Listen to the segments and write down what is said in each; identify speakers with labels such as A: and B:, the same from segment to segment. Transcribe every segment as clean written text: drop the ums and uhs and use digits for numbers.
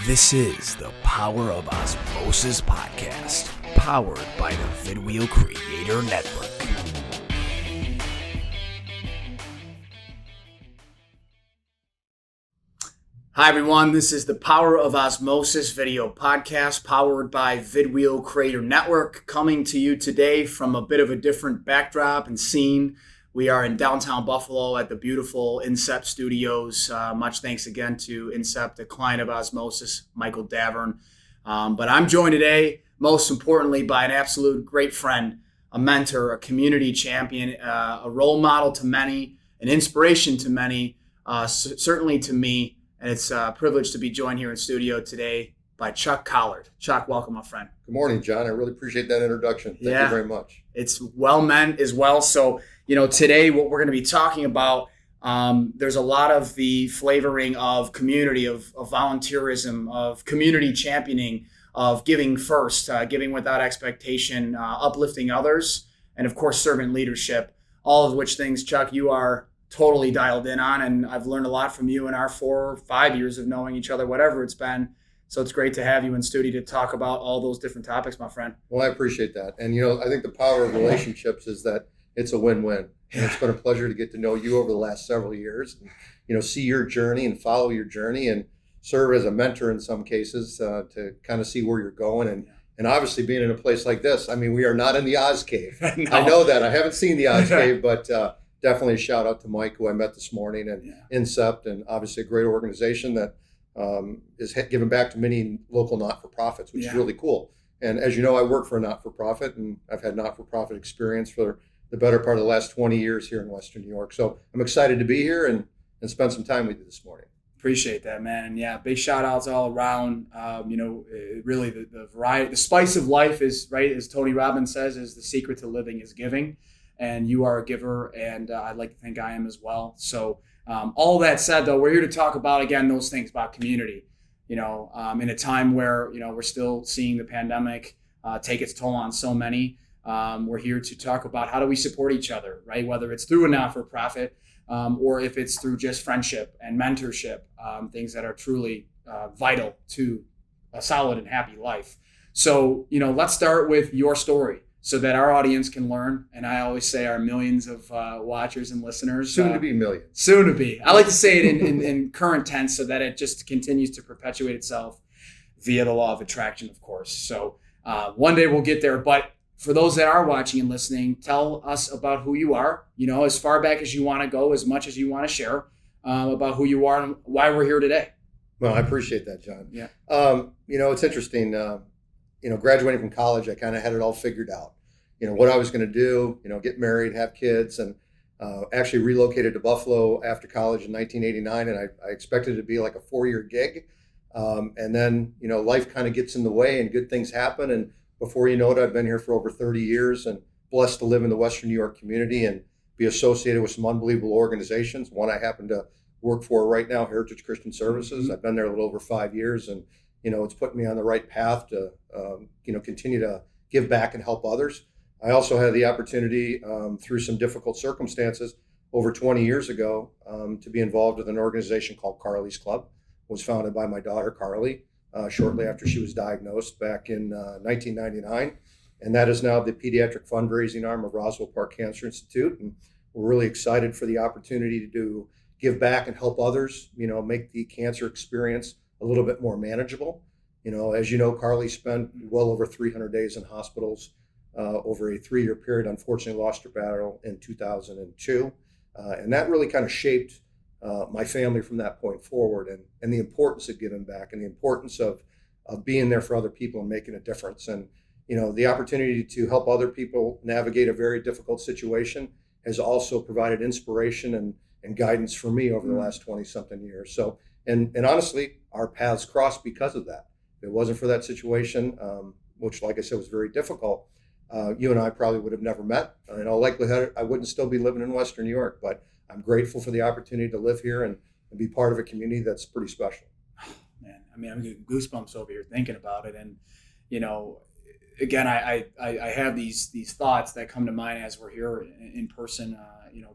A: This is the Power of OZmosis podcast, powered by the Vidwheel Creator Network. Hi everyone, this is the Power of OZmosis video podcast, powered by Vidwheel Creator Network, coming to you today from a bit of a different backdrop and scene. We are in downtown Buffalo at the beautiful Incept Studios. Much thanks again to Incept, a client of OZmosis, Michael Davern. But I'm joined today, most importantly, by an absolute great friend, a mentor, a community champion, a role model to many, an inspiration to many, certainly to me. And it's a privilege to be joined here in studio today by Chuck Collard. Chuck, welcome, my friend.
B: Good morning, John. I really appreciate that introduction. Thank you very much.
A: It's well meant as well. So, today what we're going to be talking about, there's a lot of the flavoring of community, of volunteerism, of community championing, of giving first, giving without expectation, uplifting others, and of course, servant leadership, all of which things, Chuck, you are totally dialed in on. And I've learned a lot from you in our 4 or 5 years of knowing each other, whatever it's been. So it's great to have you in studio to talk about all those different topics, my friend.
B: Well, I appreciate that. And, I think the power of relationships is that it's a win-win. And it's been a pleasure to get to know you over the last several years, and, see your journey and follow your journey and serve as a mentor in some cases to kind of see where you're going. And obviously being in a place like this, we are not in the Oz Cave. No. I know that. I haven't seen the Oz Cave, but definitely a shout out to Mike, who I met this morning, and Incept, and obviously a great organization that is giving back to many local not-for-profits, which is really cool. And as you know, I work for a not-for-profit, and I've had not-for-profit experience for the better part of the last 20 years here in Western New York. So I'm excited to be here and spend some time with you this morning.
A: Appreciate that, man. And yeah, big shout outs all around. Really the variety, the spice of life is, right, as Tony Robbins says, is the secret to living is giving. And you are a giver, and I'd like to think I am as well. So all that said, though, we're here to talk about, again, those things about community. In a time where, we're still seeing the pandemic take its toll on so many. We're here to talk about how do we support each other, right? Whether it's through a not-for-profit or if it's through just friendship and mentorship, things that are truly vital to a solid and happy life. So, let's start with your story so that our audience can learn. And I always say our millions of watchers and listeners.
B: Soon to be millions.
A: Soon to be. I like to say it in current tense so that it just continues to perpetuate itself via the law of attraction, of course. So one day we'll get there. But for those that are watching and listening, tell us about who you are, as far back as you want to go, as much as you want to share about who you are and why we're here today.
B: Well, I appreciate that, John.
A: Yeah.
B: It's interesting. Graduating from college, I kind of had it all figured out. What I was going to do, get married, have kids, and actually relocated to Buffalo after college in 1989. And I expected it to be like a 4-year gig. And then, life kind of gets in the way and good things happen. And before you know it, I've been here for over 30 years and blessed to live in the Western New York community and be associated with some unbelievable organizations. One I happen to work for right now, Heritage Christian Services.
A: Mm-hmm.
B: I've been there a little over 5 years, and it's put me on the right path to continue to give back and help others. I also had the opportunity through some difficult circumstances over 20 years ago to be involved with an organization called Carly's Club. It was founded by my daughter, Carly, shortly after she was diagnosed back in 1999. And that is now the pediatric fundraising arm of Roswell Park Cancer Institute. And we're really excited for the opportunity to give back and help others, make the cancer experience a little bit more manageable. As you know, Carly spent well over 300 days in hospitals over a 3-year period. Unfortunately, lost her battle in 2002. And that really kind of shaped my family from that point forward, and the importance of giving back and the importance of being there for other people and making a difference. And, the opportunity to help other people navigate a very difficult situation has also provided inspiration and guidance for me over the last 20-something years. So, and honestly, our paths crossed because of that. If it wasn't for that situation, which, like I said, was very difficult, you and I probably would have never met. In all likelihood, I wouldn't still be living in Western New York, but I'm grateful for the opportunity to live here and be part of a community that's pretty special.
A: Man, I'm getting goosebumps over here thinking about it. And, again, I have these thoughts that come to mind as we're here in person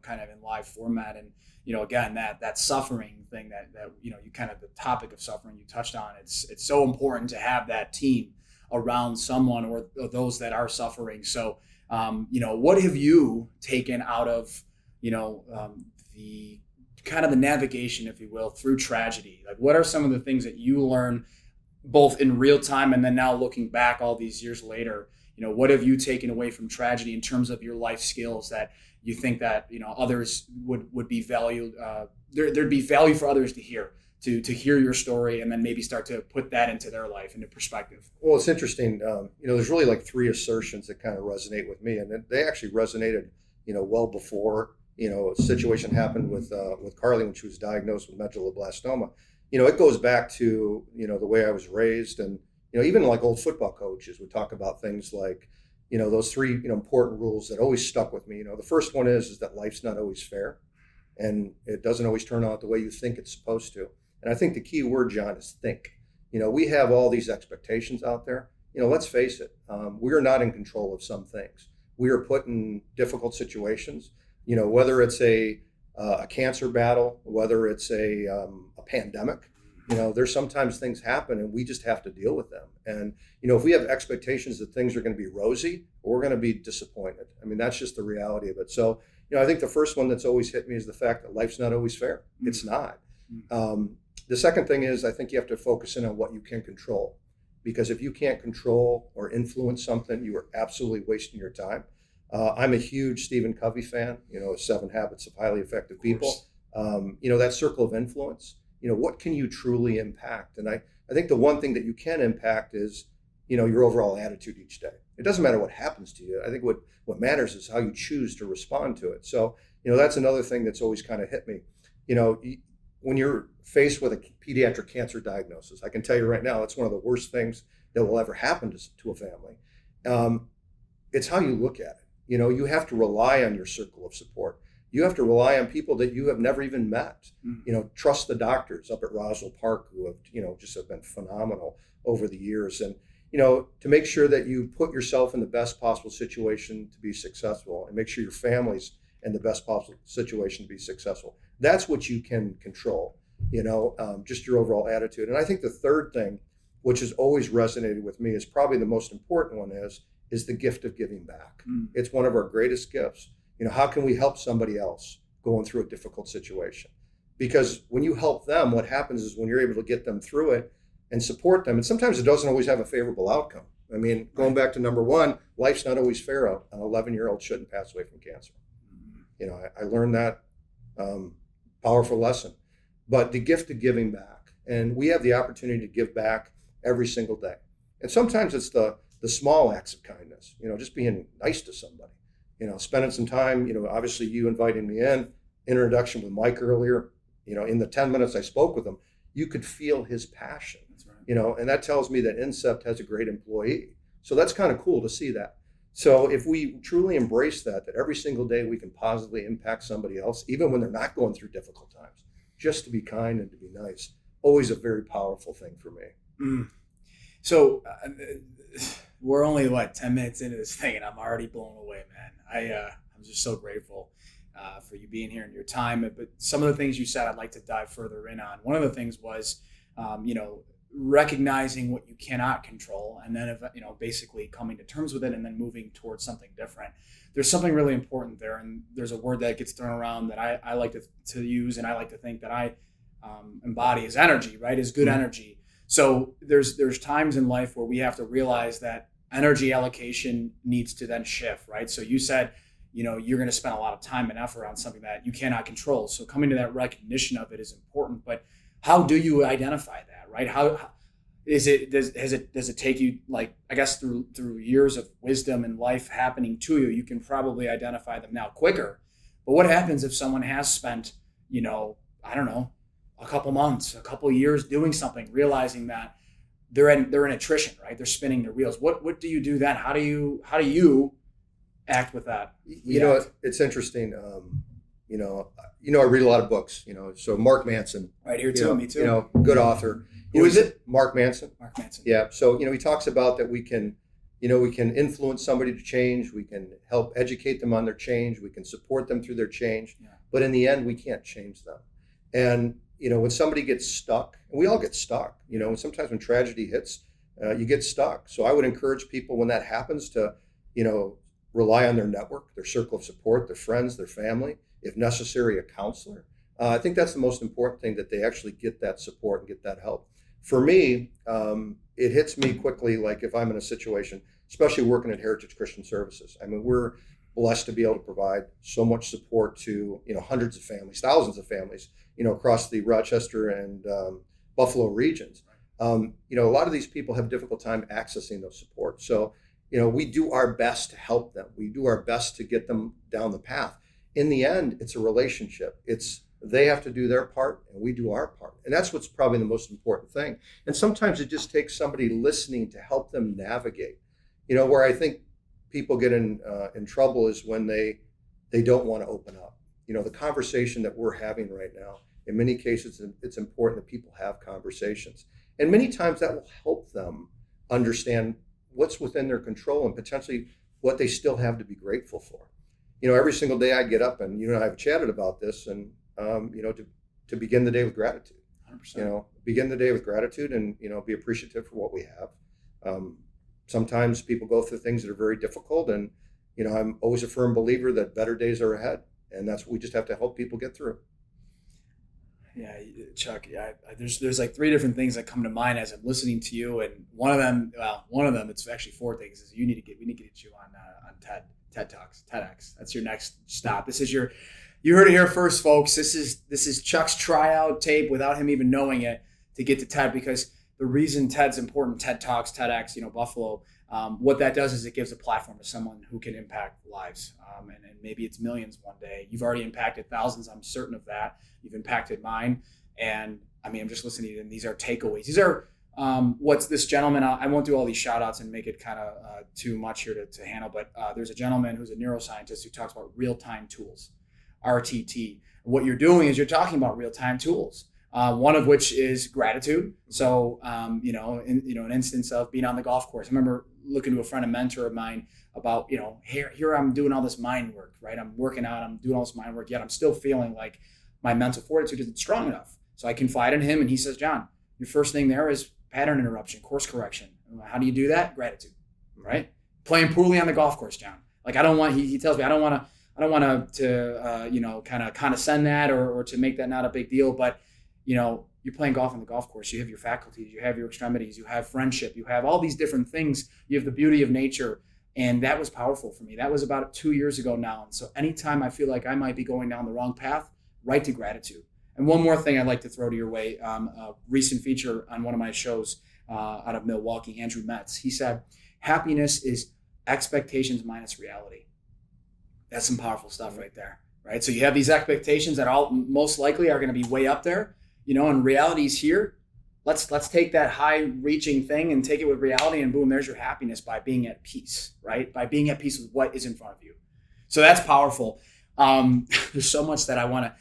A: kind of in live format. And, again, that suffering thing that, you kind of, the topic of suffering you touched on, it's so important to have that team around someone or those that are suffering. So, what have you taken out of, the kind of the navigation, if you will, through tragedy? Like, what are some of the things that you learn both in real time and then now looking back all these years later? What have you taken away from tragedy in terms of your life skills that you think that, others would be valued? There'd be value for others to hear your story and then maybe start to put that into their life, into perspective.
B: Well, it's interesting. There's really like three assertions that kind of resonate with me, and they actually resonated, well before, a situation happened with Carly when she was diagnosed with medulloblastoma. It goes back to, the way I was raised, and, even like old football coaches would talk about things like, those three, important rules that always stuck with me. The first one is that life's not always fair, and it doesn't always turn out the way you think it's supposed to. And I think the key word, John, is think. We have all these expectations out there. Let's face it, we are not in control of some things. We are put in difficult situations, whether it's a cancer battle, whether it's a pandemic. There's sometimes things happen and we just have to deal with them. And, if we have expectations that things are going to be rosy, we're going to be disappointed. I mean, that's just the reality of it. So, I think the first one that's always hit me is the fact that life's not always fair. Mm-hmm. It's not. The second thing is I think you have to focus in on what you can control, because if you can't control or influence something, you are absolutely wasting your time. I'm a huge Stephen Covey fan, 7 Habits of Highly Effective People. That circle of influence, what can you truly impact? And I think the one thing that you can impact is, your overall attitude each day. It doesn't matter what happens to you. I think what matters is how you choose to respond to it. So, that's another thing that's always kind of hit me. When you're faced with a pediatric cancer diagnosis, I can tell you right now, it's one of the worst things that will ever happen to a family. It's how you look at it. You have to rely on your circle of support. You have to rely on people that you have never even met. Trust the doctors up at Roswell Park who have, just have been phenomenal over the years. And, to make sure that you put yourself in the best possible situation to be successful and make sure your family's in the best possible situation to be successful. That's what you can control, just your overall attitude. And I think the third thing, which has always resonated with me, is probably the most important one is the gift of giving back. It's one of our greatest gifts. How can we help somebody else going through a difficult situation? Because when you help them, what happens is when you're able to get them through it and support them, and sometimes it doesn't always have a favorable outcome. I mean, going back to number one, life's not always fair. An 11-year-old shouldn't pass away from cancer. I learned that powerful lesson. But the gift of giving back, and we have the opportunity to give back every single day. And sometimes it's the small acts of kindness, just being nice to somebody, spending some time, obviously you inviting me in, introduction with Mike earlier, in the 10 minutes I spoke with him, you could feel his passion. That's right. And that tells me that Incept has a great employee. So that's kind of cool to see that. So if we truly embrace that every single day we can positively impact somebody else, even when they're not going through difficult times, just to be kind and to be nice, always a very powerful thing for me.
A: So we're only 10 minutes into this thing and I'm already blown away, man. I'm just so grateful for you being here and your time. But some of the things you said, I'd like to dive further in on. One of the things was, recognizing what you cannot control, and then basically coming to terms with it and then moving towards something different. There's something really important there, and there's a word that gets thrown around that I like to use, and I like to think that I embody is energy, right? Is good energy. So there's times in life where we have to realize that energy allocation needs to then shift, right? So you said, you're going to spend a lot of time and effort on something that you cannot control. So coming to that recognition of it is important, but how do you identify that, right? How is it? Does it take you, I guess through years of wisdom and life happening to you, you can probably identify them now quicker. But what happens if someone has spent, I don't know, a couple months, a couple years doing something, realizing that they're in attrition, right? They're spinning their wheels. What do you do then? How do you act with that?
B: It's interesting. I read a lot of books, so Mark Manson.
A: Right here too, me too.
B: Good author.
A: Who is it?
B: Mark Manson.
A: Mark Manson.
B: Yeah. So, he talks about that we can, we can influence somebody to change. We can help educate them on their change. We can support them through their change.
A: Yeah.
B: But in the end, we can't change them. And, when somebody gets stuck, and we all get stuck, and sometimes when tragedy hits, you get stuck. So I would encourage people when that happens to, rely on their network, their circle of support, their friends, their family, if necessary, a counselor. I think that's the most important thing, that they actually get that support and get that help. For me, it hits me quickly, like if I'm in a situation, especially working at Heritage Christian Services. I mean, we're blessed to be able to provide so much support to, hundreds of families, thousands of families, across the Rochester and Buffalo regions. A lot of these people have a difficult time accessing those support. So, we do our best to help them. We do our best to get them down the path. In the end, it's a relationship. They have to do their part and we do our part. And that's what's probably the most important thing. And sometimes it just takes somebody listening to help them navigate. Where I think people get in trouble is when they don't want to open up. The conversation that we're having right now, in many cases, it's important that people have conversations. And many times that will help them understand what's within their control and potentially what they still have to be grateful for. Every single day I get up and, I've chatted about this and, to begin the day with gratitude.
A: 100%.
B: Begin the day with gratitude and, be appreciative for what we have. Sometimes people go through things that are very difficult and, I'm always a firm believer that better days are ahead. And that's what we just have to help people get through.
A: Yeah, Chuck, there's like three different things that come to mind as I'm listening to you. And one of them, it's actually four things, is we need to get you on TED Talks, TEDx. That's your next stop. You heard it here first, folks. This is Chuck's tryout tape without him even knowing it to get to TED, because the reason TED's important, TED Talks, TEDx, Buffalo, what that does is it gives a platform to someone who can impact lives. And maybe it's millions one day. You've already impacted thousands. I'm certain of that. You've impacted mine. And I'm just listening to you, and these are takeaways. These are what's this gentleman, I won't do all these shout outs and make it kind of too much here to handle, but there's a gentleman who's a neuroscientist who talks about real-time tools, RTT. What you're doing is you're talking about real-time tools. One of which is gratitude. So, an instance of being on the golf course. I remember looking to a friend, a mentor of mine, about, here I'm doing all this mind work, right? I'm working out, I'm doing all this mind work, yet I'm still feeling like my mental fortitude isn't strong enough. So I confide in him and he says, John, your first thing there is pattern interruption, course correction. How do you do that? Gratitude, right? Playing poorly on the golf course, John. Like he tells me, I don't want to kind of condescend that or to make that not a big deal, but you're playing golf on the golf course. You have your faculties, you have your extremities, you have friendship, you have all these different things. You have the beauty of nature. And that was powerful for me. That was about 2 years ago now. And so anytime I feel like I might be going down the wrong path, right to gratitude. And one more thing I'd like to throw to your way, a recent feature on one of my shows out of Milwaukee, Andrew Metz. He said, happiness is expectations minus reality. That's some powerful stuff right there, right? So you have these expectations that all most likely are going to be way up there, and reality's here. Let's take that high-reaching thing and take it with reality, and boom, there's your happiness by being at peace, right? By being at peace with what is in front of you. So that's powerful. There's so much that I want to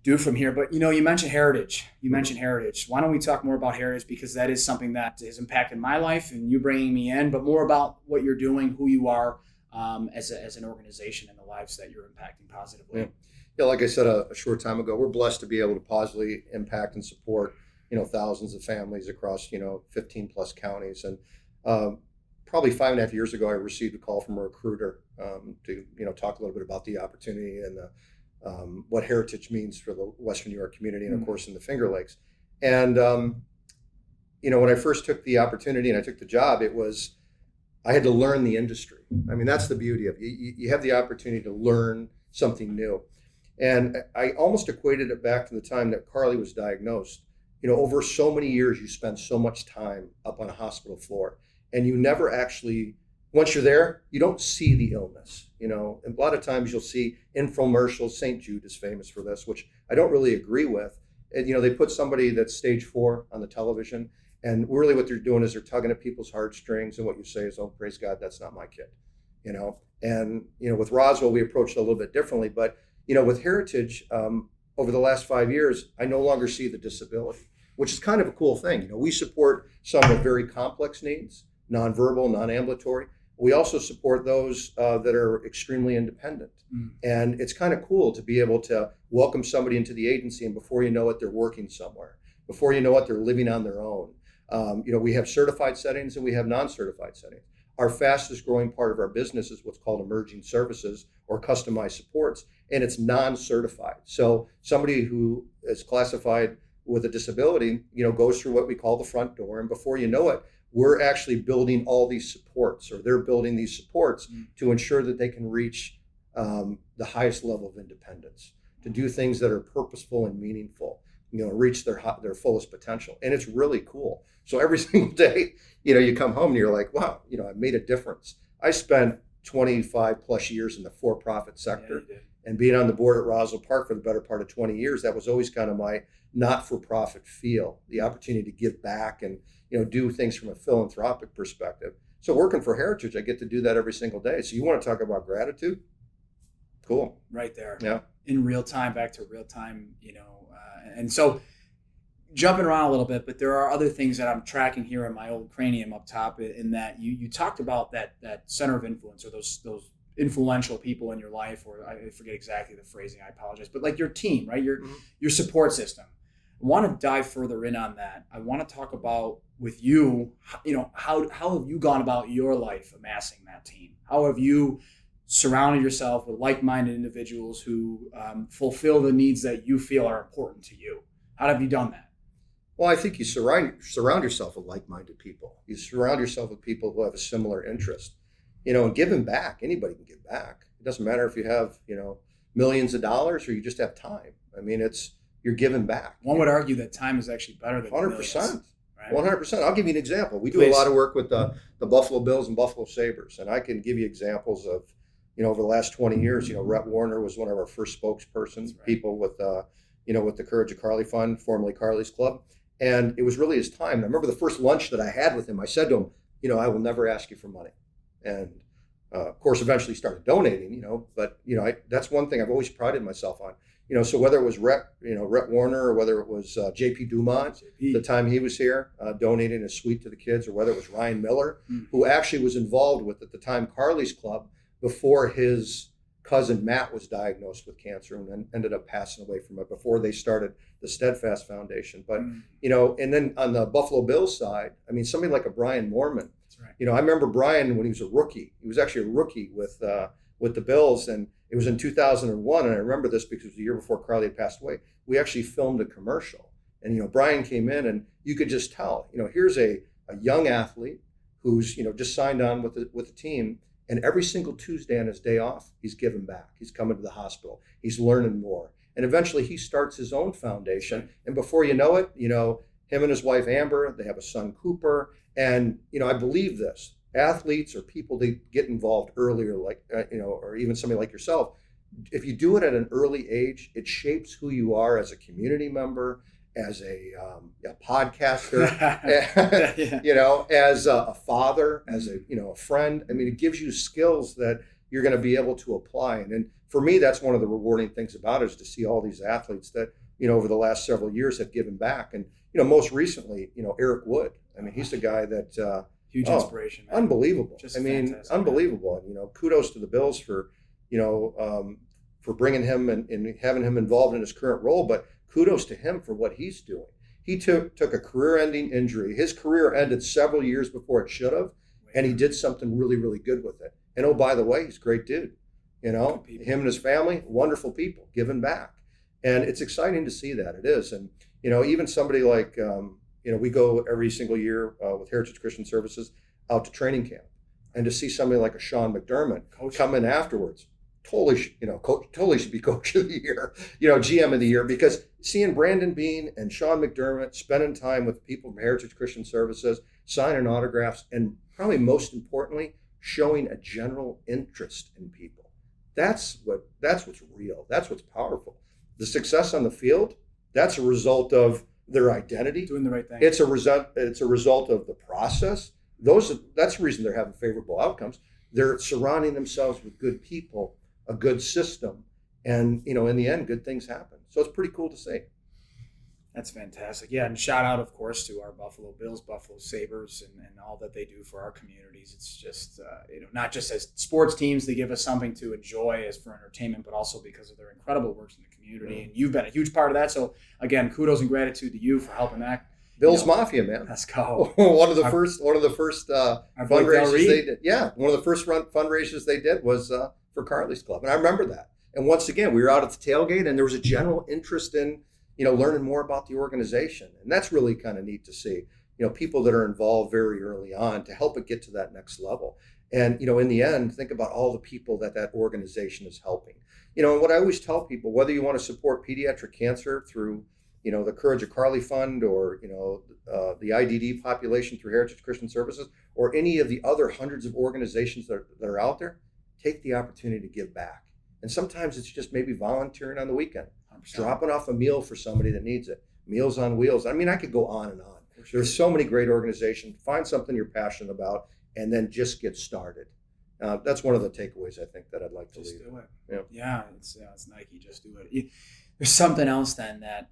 A: do from here, but you mentioned heritage. Why don't we talk more about heritage, because that is something that has impacted my life and you bringing me in, but more about what you're doing, who you are as an organization, and the lives that you're impacting positively.
B: Yeah, like I said a short time ago, we're blessed to be able to positively impact and support thousands of families across 15 plus counties. And probably 5.5 years ago, I received a call from a recruiter to talk a little bit about the opportunity and what heritage means for the Western New York community, and of course in the Finger Lakes. And when I first took the opportunity and I took the job, I had to learn the industry. That's the beauty of it. You have the opportunity to learn something new. And I almost equated it back to the time that Carly was diagnosed. Over so many years, you spend so much time up on a hospital floor, and you never actually, once you're there, you don't see the illness. And a lot of times you'll see infomercials. St. Jude is famous for this, which I don't really agree with. And, they put somebody that's stage 4 on the television, and really what they're doing is they're tugging at people's heartstrings, and what you say is, oh, praise God, that's not my kid. And, with Roswell, we approached it a little bit differently, but, with Heritage, over the last 5 years, I no longer see the disability, which is kind of a cool thing. We support some with very complex needs, nonverbal, non-ambulatory. We also support those that are extremely independent. And it's kind of cool to be able to welcome somebody into the agency, and before you know it, they're working somewhere. Before you know it, they're living on their own. We have certified settings and we have non-certified settings. Our fastest growing part of our business is what's called emerging services or customized supports, and it's non-certified. So somebody who is classified with a disability, goes through what we call the front door, and before you know it, we're actually building all these supports, or they're building these supports to ensure that they can reach the highest level of independence, to do things that are purposeful and meaningful, reach their fullest potential. And it's really cool. So every single day, you come home and you're like, wow, I made a difference. I spent 25 plus years in the for-profit sector, and being on the board at Roswell Park for the better part of 20 years, that was always kind of my not-for-profit feel, the opportunity to give back and, do things from a philanthropic perspective. So working for Heritage, I get to do that every single day. So you want to talk about gratitude? Cool.
A: Right there.
B: Yeah.
A: In real time, back to real time, and so jumping around a little bit, but there are other things that I'm tracking here in my old cranium up top, in that you talked about that center of influence, or those influential people in your life, or I forget exactly the phrasing, I apologize, but like your team, right? Your support system. I want to dive further in on that. I want to talk about with you, how have you gone about your life amassing that team? How have you surrounded yourself with like-minded individuals who fulfill the needs that you feel are important to you? How have you done that?
B: Well, I think you surround yourself with like-minded people. You surround yourself with people who have a similar interest. And giving back, anybody can give back. It doesn't matter if you have, millions of dollars or you just have time. I mean, you're giving back.
A: One would argue that time is actually better than
B: 100%.
A: Right?
B: 100%. I'll give you an example. We do
A: Please.
B: A lot of work with the Buffalo Bills and Buffalo Sabres, and I can give you examples of, over the last 20 years, Rhett Warner was one of our first spokespersons, right. People with the Courage of Carly Fund, formerly Carly's Club. And it was really his time. And I remember the first lunch that I had with him, I said to him, I will never ask you for money. And of course, eventually started donating, but, that's one thing I've always prided myself on. So whether it was Rhett Warner, or whether it was J.P. Dumont, the time he was here, donating a suite to the kids, or whether it was Ryan Miller, who actually was involved with, at the time, Carly's Club, before his cousin Matt was diagnosed with cancer and then ended up passing away from it, before they started the Steadfast Foundation. But, and then on the Buffalo Bills side, I mean, somebody like a Brian Moorman. That's right. I remember Brian when he was a rookie. He was actually a rookie with the Bills, and it was in 2001. And I remember this because it was the year before Carly had passed away. We actually filmed a commercial, and, Brian came in, and you could just tell, here's a young athlete who's, just signed on with the team. And every single Tuesday on his day off, he's giving back. He's coming to the hospital. He's learning more. And eventually he starts his own foundation. And before you know it, him and his wife, Amber, they have a son, Cooper. And, I believe this. Athletes or people, they get involved earlier, like, or even somebody like yourself. If you do it at an early age, it shapes who you are as a community member, as a podcaster, as a father, as a friend. I mean, it gives you skills that you're going to be able to apply. And for me, that's one of the rewarding things about it, is to see all these athletes that, over the last several years have given back. And, most recently, Eric Wood. I mean, he's the guy that
A: huge inspiration, man.
B: Unbelievable.
A: Just
B: unbelievable. And, kudos to the Bills for bringing him and having him involved in his current role. But kudos to him for what he's doing. He took a career-ending injury. His career ended several years before it should have, and he did something really, really good with it. And oh, by the way, he's a great dude. Him and his family, wonderful people, giving back. And it's exciting to see that. It is. And, even somebody like, we go every single year with Heritage Christian Services out to training camp. And to see somebody like a Sean McDermott come in afterwards, totally should be Coach of the Year, GM of the Year, because seeing Brandon Bean and Sean McDermott spending time with people from Heritage Christian Services, signing autographs, and probably most importantly, showing a general interest in people. That's what's real. That's what's powerful. The success on the field, that's a result of their identity.
A: Doing the right thing.
B: It's a result of the process. That's the reason they're having favorable outcomes. They're surrounding themselves with good people, a good system, and in the end, good things happen. So it's pretty cool to see.
A: That's fantastic. Yeah, and shout out, of course, to our Buffalo Bills, Buffalo Sabres, and all that they do for our communities. It's just, not just as sports teams, they give us something to enjoy as for entertainment, but also because of their incredible works in the community. And you've been a huge part of that. So, again, kudos and gratitude to you for helping that.
B: Bills Mafia, man.
A: Let's go.
B: One of the first fundraisers they did. Yeah, one of the first fundraisers they did was for Carly's Club, and I remember that. And once again, we were out at the tailgate, and there was a general interest in learning more about the organization, and that's really kind of neat to see. People that are involved very early on to help it get to that next level. And in the end, think about all the people that organization is helping. And what I always tell people, whether you want to support pediatric cancer through the Courage of Carly Fund, or, the IDD population through Heritage Christian Services, or any of the other hundreds of organizations that are out there, take the opportunity to give back. And sometimes it's just maybe volunteering on the weekend, 100%. Dropping off a meal for somebody that needs it. Meals on Wheels. I mean, I could go on and on. Sure. There's so many great organizations. Find something you're passionate about, and then just get started. That's one of the takeaways I think that I'd like to leave.
A: Just do it. Yeah, it's Nike. Just do it. There's something else then that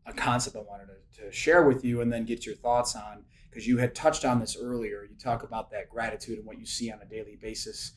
A: a concept I wanted to share with you and then get your thoughts on, because you had touched on this earlier. You talk about that gratitude and what you see on a daily basis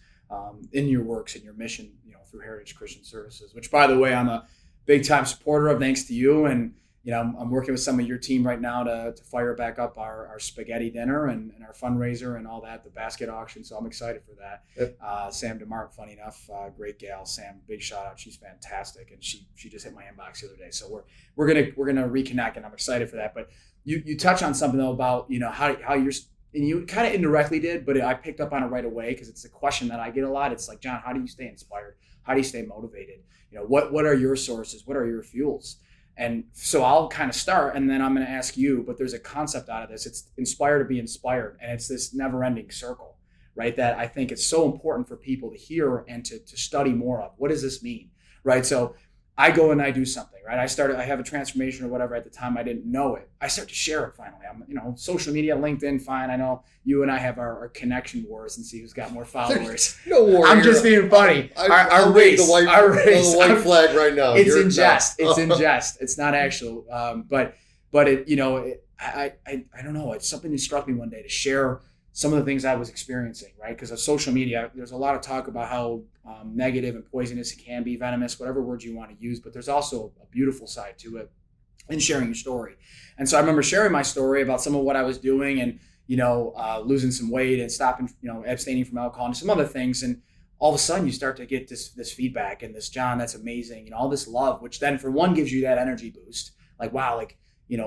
A: in your works and your mission, through Heritage Christian Services, which, by the way, I'm a big time supporter of, thanks to you. And I'm working with some of your team right now to fire back up our spaghetti dinner and our fundraiser and all that, the basket auction. So I'm excited for that. Yep. Sam DeMart, funny enough, great gal. Sam, big shout out. She's fantastic, and she just hit my inbox the other day. So we're gonna reconnect, and I'm excited for that. But you touch on something though about how you're, and you kind of indirectly did, but I picked up on it right away because it's a question that I get a lot. It's like, John, how do you stay inspired? How do you stay motivated? What are your sources? What are your fuels? And so I'll kind of start, and then I'm going to ask you, but there's a concept out of this. It's inspire to be inspired. And it's this never ending circle, right? That I think it's so important for people to hear and to study more of. What does this mean? Right. So I go and I do something, right? I have a transformation or whatever. At the time, I didn't know it. I start to share it finally. I'm, social media, LinkedIn, fine. I know you and I have our connection wars and see who's got more followers.
B: No war.
A: I'm just being funny. Our race.
B: The white flag right now.
A: It's in jest. It's in jest. It's not actual. But it, I don't know. It's something that struck me one day to share some of the things I was experiencing, right? Because of social media, there's a lot of talk about how negative and poisonous it can be, venomous, whatever word you want to use, but there's also a beautiful side to it in sharing your story. And so I remember sharing my story about some of what I was doing and, losing some weight and stopping, abstaining from alcohol and some other things. And all of a sudden you start to get this feedback and this, John, that's amazing. All this love, which then for one gives you that energy boost. Like, wow,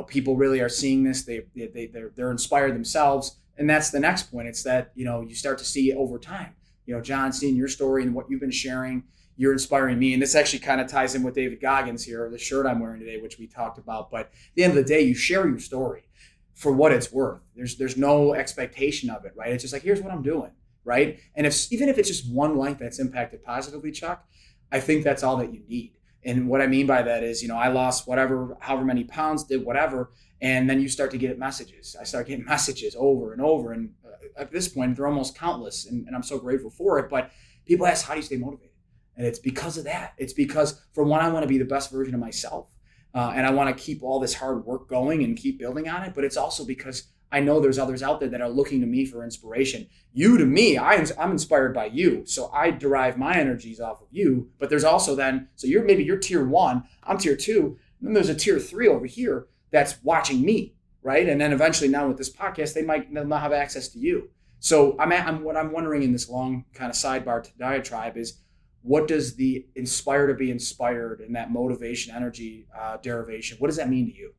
A: people really are seeing this. They're inspired themselves. And that's the next point. It's that, you start to see over time, John, seeing your story and what you've been sharing, you're inspiring me. And this actually kind of ties in with DavidGoggins here, the shirt I'm wearing today, which we talked about. But at the end of the day, you share your story for what it's worth. There's no expectation of it, right? It's just like, here's what I'm doing, right? And even if it's just one life that's impacted positively, Chuck, I think that's all that you need. And what I mean by that is, I lost however many pounds, did whatever. And then you start to get messages. I start getting messages over and over. And at this point, they're almost countless. And I'm so grateful for it. But people ask, how do you stay motivated? And it's because of that. It's because, for one, I want to be the best version of myself. And I want to keep all this hard work going and keep building on it. But it's also because I know there's others out there that are looking to me for inspiration. You to me, I'm inspired by you. So I derive my energies off of you. But there's also then, so you're tier 1, I'm tier 2. And then there's a tier 3 over here that's watching me, right? And then eventually now with this podcast, they'll not have access to you. So what I'm wondering in this long kind of sidebar diatribe is, what does the inspire to be inspired and that motivation, energy derivation, what does that mean to you?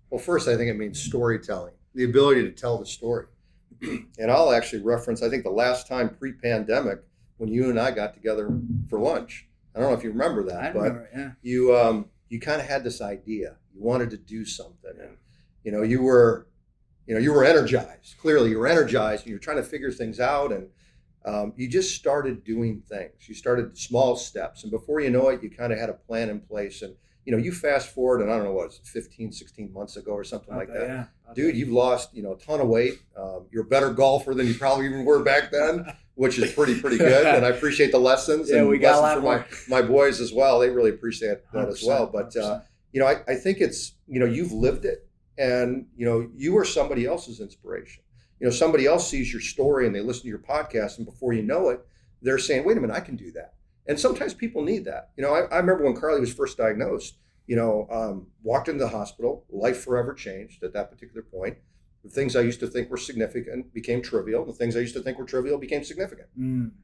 B: Well, first, I think it means storytelling, the ability to tell the story. And I'll actually reference, I think the last time pre-pandemic, when you and I got together for lunch. I don't know if you remember that, you kind of had this idea. You wanted to do something, and you were energized. Clearly, you were energized, and you're trying to figure things out, and you just started doing things. You started small steps, and before you know it, you kind of had a plan in place. And you fast forward, and I don't know what, 15, 16 months ago or something like that. Yeah. Dude, you've lost a ton of weight. You're a better golfer than you probably even were back then, which is pretty good. And I appreciate the lessons.
A: Yeah,
B: and
A: we got a lot
B: for
A: more.
B: my boys as well. They really appreciate that as well. But I think it's, you've lived it, and, you are somebody else's inspiration. Somebody else sees your story and they listen to your podcast, and before you know it, they're saying, wait a minute, I can do that. And sometimes people need that. I remember when Carly was first diagnosed, walked into the hospital, life forever changed at that particular point. The things I used to think were significant became trivial. The things I used to think were trivial became significant.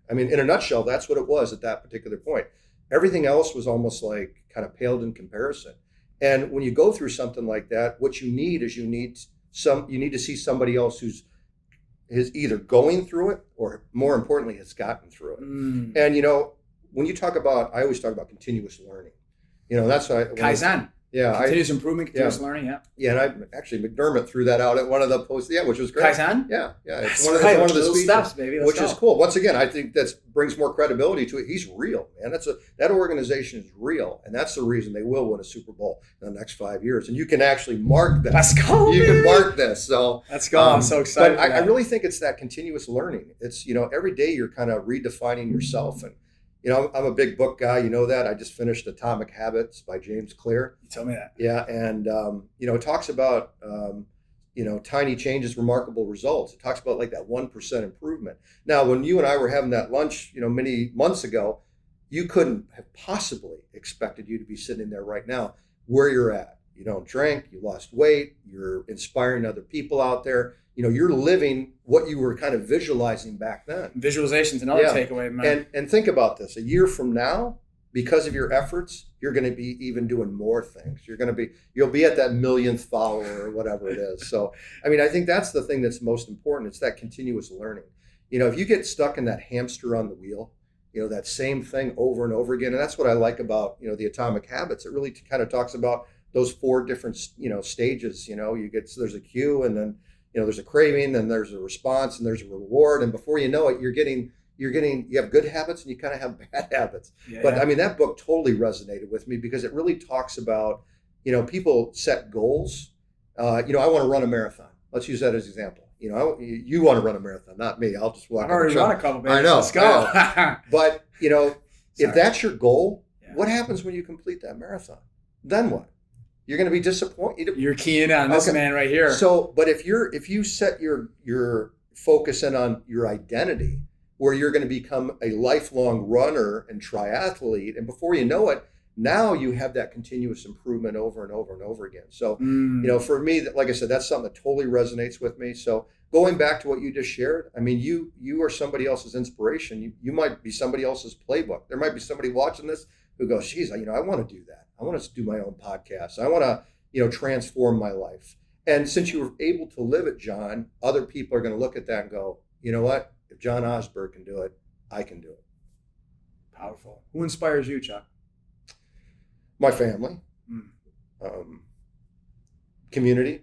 B: I mean, in a nutshell, that's what it was at that particular point. Everything else was almost like kind of paled in comparison. And when you go through something like that, what you need is you need to see somebody else who's is either going through it or, more importantly, has gotten through it. And when you talk about, I always talk about continuous learning. That's why
A: Kaizen.
B: Yeah,
A: continuous improvement, continuous learning. Yeah,
B: and I actually McDermott threw that out at one of the posts. Yeah, which was great.
A: Kaizen.
B: Yeah. It's one of the speeches,
A: steps, baby.
B: Which is cool. Once again, I think that brings more credibility to it. He's real, man. That organization is real, and that's the reason they will win a Super Bowl in the next 5 years. And you can actually mark that.
A: Let's go.
B: You can mark this. So
A: let's go. I'm so excited.
B: But I really think it's that continuous learning. It's every day you're kind of redefining yourself. And I'm a big book guy. You know that. I just finished Atomic Habits by James Clear.
A: You told me that.
B: Yeah, and it talks about tiny changes, remarkable results. It talks about like that 1% improvement. Now, when you and I were having that lunch, many months ago, you couldn't have possibly expected you to be sitting there right now where you're at. You don't drink, you lost weight, you're inspiring other people out there. You're living what you were kind of visualizing back then.
A: Visualization's another takeaway, man.
B: And think about this. A year from now, because of your efforts, you're going to be even doing more things. You'll be at that millionth follower or whatever it is. So, I think that's the thing that's most important. It's that continuous learning. If you get stuck in that hamster on the wheel, that same thing over and over again. And that's what I like about, the Atomic Habits. It really kind of talks about those 4 different, stages. There's a cue, and then, there's a craving, then there's a response, and there's a reward. And before you know it, you have good habits and you kind of have bad habits. But that book totally resonated with me because it really talks about, people set goals. I want to run a marathon. Let's use that as an example. You want to run a marathon, not me. I'll just walk.
A: I've already run a couple, baby.
B: I know.
A: Let's go.
B: But, if that's your goal, what happens when you complete that marathon? Then what? You're going to be disappointed.
A: You're keying on this man right here.
B: So, but if you set your focus in on your identity, where you're going to become a lifelong runner and triathlete, and before you know it, now you have that continuous improvement over and over and over again. So, for me, like I said, that's something that totally resonates with me. So going back to what you just shared, you are somebody else's inspiration. You might be somebody else's playbook. There might be somebody watching this who goes, geez, I want to do that. I want to do my own podcast. I want to, transform my life. And since you were able to live it, John, other people are going to look at that and go, you know what? If John Osberg can do it, I can do it.
A: Powerful. Who inspires you, Chuck?
B: My family, community,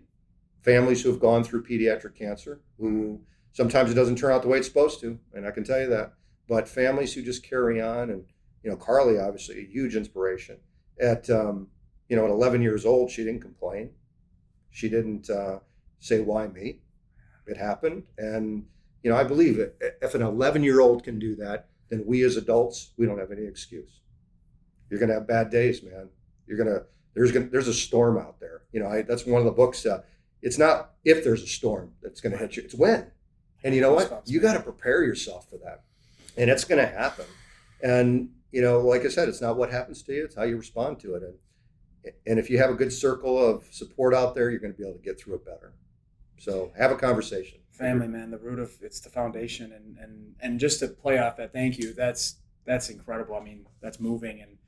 B: families who have gone through pediatric cancer, who sometimes it doesn't turn out the way it's supposed to, and I can tell you that. But families who just carry on, and Carly, obviously, a huge inspiration. At 11 years old, she didn't complain. She didn't say, "Why me?" It happened, and I believe it. If an 11-year-old can do that, then we as adults, we don't have any excuse. You're going to have bad days, man. There's a storm out there. That's one of the books. It's not if there's a storm that's going to hit you. It's when. And you know what? You got to prepare yourself for that. And it's going to happen. And, like I said, it's not what happens to you. It's how you respond to it. And if you have a good circle of support out there, you're going to be able to get through it better. So have a conversation.
A: Family, man, it's the foundation. And just to play off that, thank you. That's incredible. That's moving. And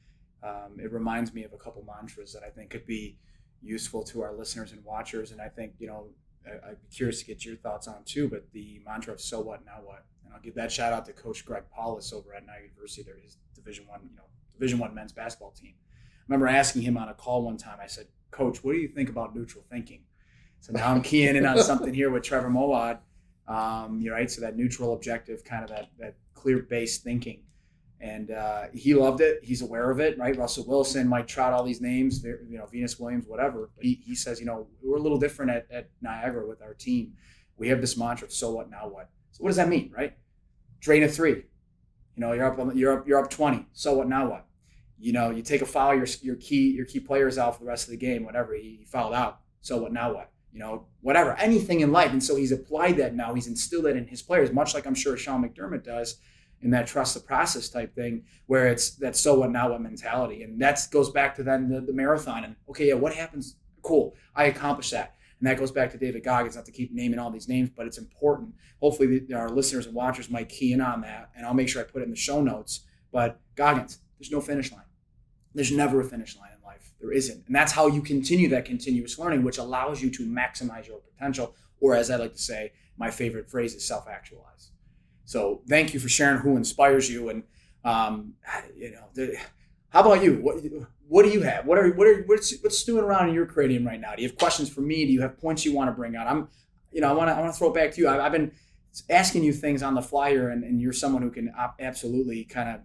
A: it reminds me of a couple mantras that I think could be useful to our listeners and watchers. And I think, I'd be curious to get your thoughts on too, but the mantra of so what, now what? And I'll give that shout out to Coach Greg Paulus over at Niagara University. They're his Division I men's basketball team. I remember asking him on a call one time, I said, Coach, what do you think about neutral thinking? So now I'm keying in on something here with Trevor Moawad, right? So that neutral objective, kind of that clear-based thinking. And he loved it. He's aware of it, right? Russell Wilson, Mike Trout, all these names, Venus Williams, whatever. But he says, we're a little different at Niagara with our team. We have this mantra of so what, now what? So what does that mean, right? Drain a 3. You're up 20. So what, now what? you take a foul, your key player is out for the rest of the game, whatever, he fouled out. So what, now what? Whatever, anything in life. And so he's applied that now. He's instilled it in his players, much like I'm sure Sean McDermott does in that trust the process type thing, where it's that so what, now what mentality. And that goes back to then the marathon. And okay, yeah, what happens? Cool, I accomplished that. And that goes back to DavidGoggins, not to keep naming all these names, but it's important. Hopefully our listeners and watchers might key in on that, and I'll make sure I put it in the show notes. But Goggins, there's no finish line. There's never a finish line in life. There isn't. And that's how you continue that continuous learning, which allows you to maximize your potential, or as I like to say, my favorite phrase is self-actualize. So thank you for sharing who inspires you. And, how about you? What do you have? What's stewing around in your cranium right now? Do you have questions for me? Do you have points you want to bring out? I want to throw it back to you. I've been asking you things on the flyer, and you're someone who can absolutely kind of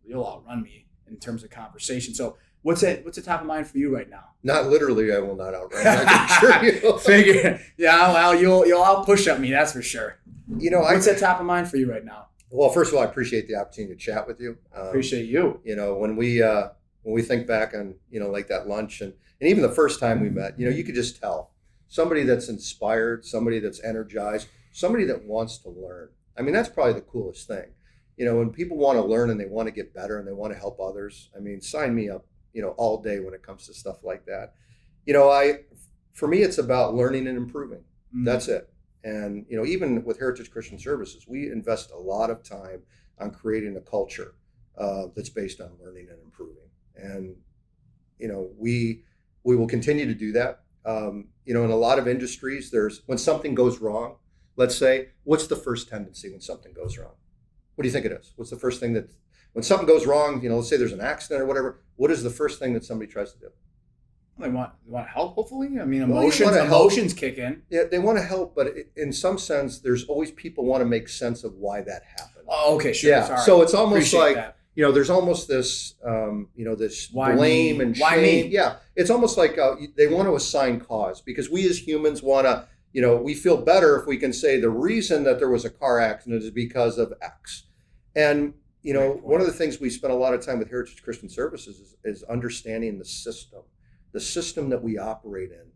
A: you'll outrun me in terms of conversation. So what's at top of mind for you right now?
B: Not literally, I will not outrun. I can assure you.
A: Figure, yeah. Well, you'll out push up me, that's for sure. What's at top of mind for you right now?
B: Well, first of all, I appreciate the opportunity to chat with you.
A: Appreciate you.
B: When we think back on like that lunch and even the first time we met, you could just tell somebody that's inspired, somebody that's energized, somebody that wants to learn. I mean, that's probably the coolest thing. When people want to learn and they want to get better and they want to help others, I mean, sign me up, all day when it comes to stuff like that. For me, it's about learning and improving. Mm-hmm. That's it. And, even with Heritage Christian Services, we invest a lot of time on creating a culture that's based on learning and improving. And, we will continue to do that. In a lot of industries, when something goes wrong, let's say, what's the first tendency when something goes wrong? What do you think it is? What's the first thing when something goes wrong, let's say there's an accident or whatever, what is the first thing that somebody tries to do?
A: They want help, hopefully. I mean, emotions kick in.
B: Yeah, they want to help, but in some sense, there's always people want to make sense of why that happened.
A: Oh, okay, sure.
B: Yeah,
A: sorry.
B: so it's almost
A: Appreciate
B: like
A: that.
B: There's almost this, this
A: why
B: blame
A: me?
B: and
A: Why
B: shame.
A: me?
B: Yeah, it's almost like they want to assign cause, because we as humans want to, we feel better if we can say the reason that there was a car accident is because of X. And one of the things we spend a lot of time with Heritage Christian Services is understanding the system that we operate in.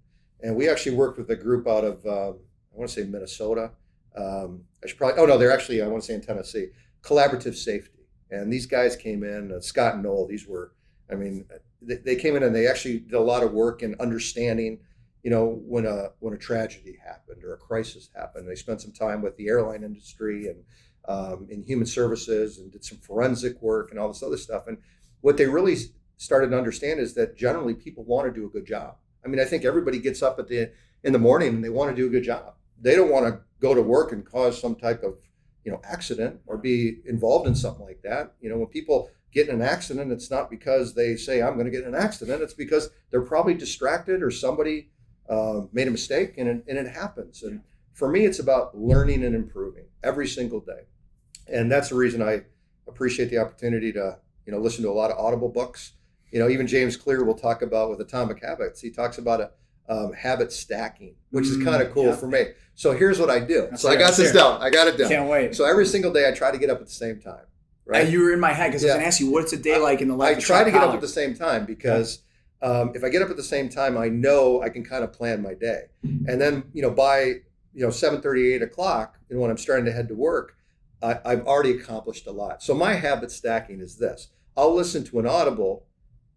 B: And we actually worked with a group out of, I want to say Minnesota. They're actually, I want to say in Tennessee, Collaborative Safety. And these guys came in, Scott and Noel, they came in and they actually did a lot of work in understanding, when a tragedy happened or a crisis happened. They spent some time with the airline industry and in human services and did some forensic work and all this other stuff. And what they really started to understand is that generally people want to do a good job. I mean, I think everybody gets up in the morning and they want to do a good job. They don't want to go to work and cause some type of, accident or be involved in something like that. When people get in an accident, it's not because they say, I'm going to get in an accident. It's because they're probably distracted or somebody made a mistake and it happens. And for me, it's about learning and improving every single day. And that's the reason I appreciate the opportunity to, listen to a lot of Audible books. Even James Clear will talk about with Atomic Habits. He talks about habit stacking, which is kind of cool for me. So here's what I do. I got this down. I got it down.
A: Can't wait.
B: So every single day I try to get up at the same time. Right?
A: And you were in my head because I was going to ask you, what's a day like in the life of
B: Chuck Collar? I try to get up at the same time because if I get up at the same time, I know I can kind of plan my day. And then, by 7:30, 8 o'clock, when I'm starting to head to work, I've already accomplished a lot. So my habit stacking is this. I'll listen to an Audible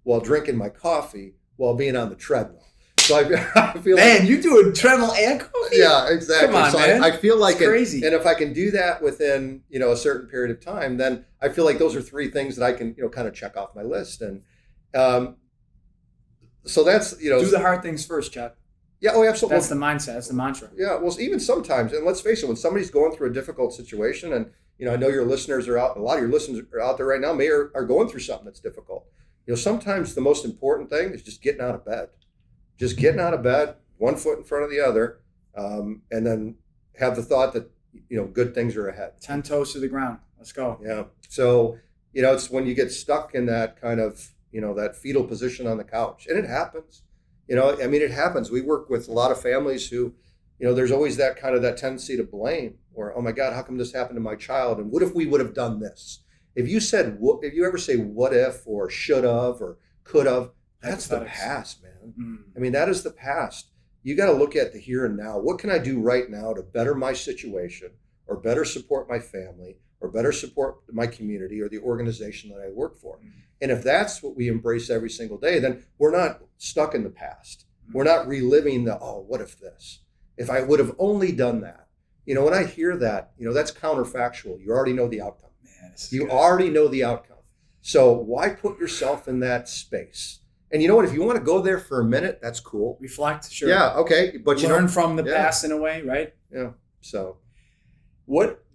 B: while drinking my coffee while being on the treadmill. So I feel
A: man, you doing treadmill and coffee?
B: Yeah, exactly.
A: Come on,
B: so
A: man.
B: I feel like
A: it's crazy.
B: And if I can do that within a certain period of time, then I feel like those are three things that I can kind of check off my list. And so that's
A: do the hard things first, Chuck.
B: Yeah, oh, absolutely.
A: That's the mindset. That's the mantra.
B: Yeah, well, even sometimes, and let's face it, when somebody's going through a difficult situation, and I know your listeners are out, a lot of your listeners are out there right now, are going through something that's difficult. Sometimes the most important thing is just getting out of bed. Just getting out of bed, one foot in front of the other, and then have the thought that good things are ahead. 10
A: toes to the ground. Let's go.
B: Yeah. So it's when you get stuck in that kind of that fetal position on the couch, and it happens. It happens. We work with a lot of families who, there's always that tendency to blame, or, oh my God, how come this happened to my child? And what if we would have done this? If you said, if you ever say what if or should have or could have, that's the past, man. I mean, that is the past. You got to look at the here and now. What can I do right now to better my situation or better support my family or better support my community or the organization that I work for? And if that's what we embrace every single day, then we're not stuck in the past. We're not reliving what if this? If I would have only done that. When I hear that, that's counterfactual. You already know the outcome. Man, you already know the outcome. So why put yourself in that space? And you know what? If you want to go there for a minute, that's cool.
A: Reflect, sure.
B: Yeah, okay. But
A: you learn from the past in a way, right?
B: Yeah. So,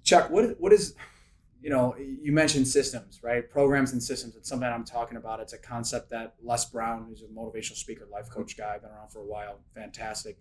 A: Chuck? What is? You mentioned systems, right? Programs and systems. It's something I'm talking about. It's a concept that Les Brown, who's a motivational speaker, life coach guy, been around for a while, fantastic.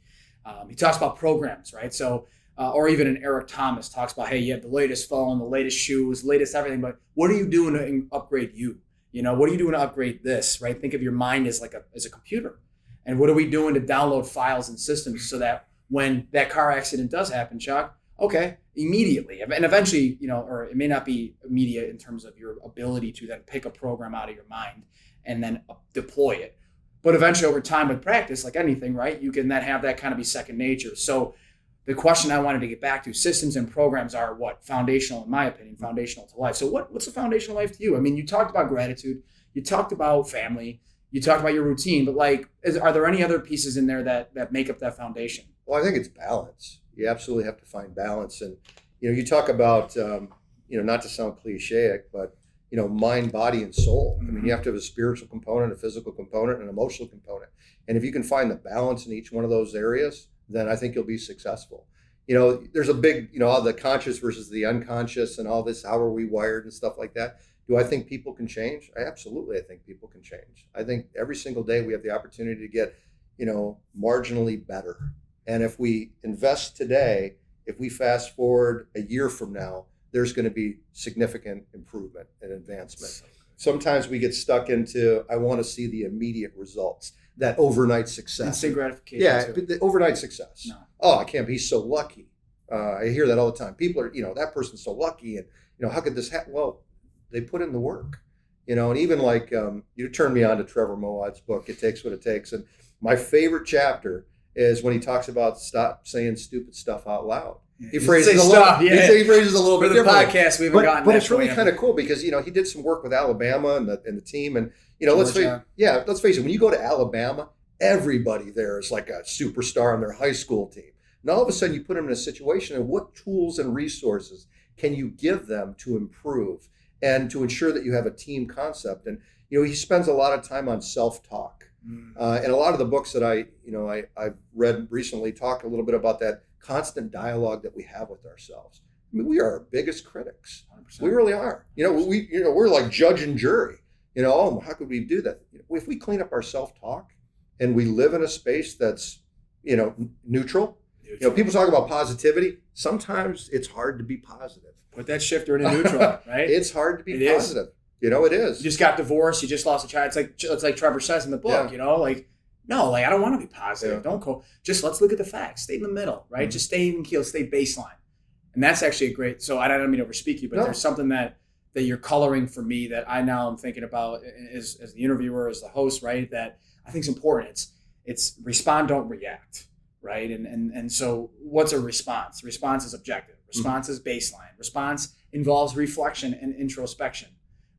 A: He talks about programs, right? So, or even an Eric Thomas talks about, hey, you have the latest phone, the latest shoes, latest everything, but what are you doing to upgrade you? What are you doing to upgrade this, right? Think of your mind as as a computer. And what are we doing to download files and systems so that when that car accident does happen, Chuck, okay, immediately, and eventually, or it may not be immediate in terms of your ability to then pick a program out of your mind and then deploy it. But eventually over time with practice, like anything, right, you can then have that kind of be second nature. So the question I wanted to get back to, systems and programs are what? Foundational, in my opinion, foundational to life. So what's a foundational life to you? I mean, you talked about gratitude, you talked about family, you talked about your routine, but are there any other pieces in there that make up that foundation?
B: Well, I think it's balance. You absolutely have to find balance. And, you talk about, not to sound cliche, but, mind, body, and soul. I mean, you have to have a spiritual component, a physical component, and an emotional component. And if you can find the balance in each one of those areas, then I think you'll be successful. There's a big, all the conscious versus the unconscious and all this, how are we wired and stuff like that. Do I think people can change? Absolutely, I think people can change. I think every single day we have the opportunity to get, marginally better. And if we invest today, if we fast forward a year from now, there's going to be significant improvement and advancement. Sometimes we get stuck into, I want to see the immediate results, that overnight success.
A: Instant gratification.
B: Yeah, the overnight success. No. Oh, I can't be so lucky. I hear that all the time. People are, that person's so lucky, and how could this happen? Well, they put in the work, and even you turned me on to Trevor Moawad's book, It Takes What It Takes. And my favorite chapter is when he talks about stop saying stupid stuff out loud. He phrases a little. He phrases a little bit differently.
A: Podcast, we haven't gotten
B: but it's really kind of cool because he did some work with Alabama and the team, and let's face it. When you go to Alabama, everybody there is like a superstar on their high school team. And all of a sudden, you put them in a situation, and what tools and resources can you give them to improve and to ensure that you have a team concept? And he spends a lot of time on self-talk. And a lot of the books that I've read recently talk a little bit about that constant dialogue that we have with ourselves. I mean, we are our biggest critics. 100%. We really are. We're like judge and jury. How could we do that? If we clean up our self-talk and we live in a space that's, neutral. People talk about positivity. Sometimes it's hard to be positive.
A: Put that shifter into neutral, right?
B: It's hard to be positive. It is.
A: You just got divorced. You just lost a child. It's like Trevor says in the book, no, I don't want to be positive. Don't go. Just let's look at the facts. Stay in the middle, right? Mm-hmm. Just stay even keel, stay baseline. And that's actually a great, so I don't mean to overspeak you, but there's something that you're coloring for me that I now am thinking about as the interviewer, as the host, right? That I think is important. It's respond, don't react, right? And so what's a response? Response is objective. Response is baseline. Response involves reflection and introspection,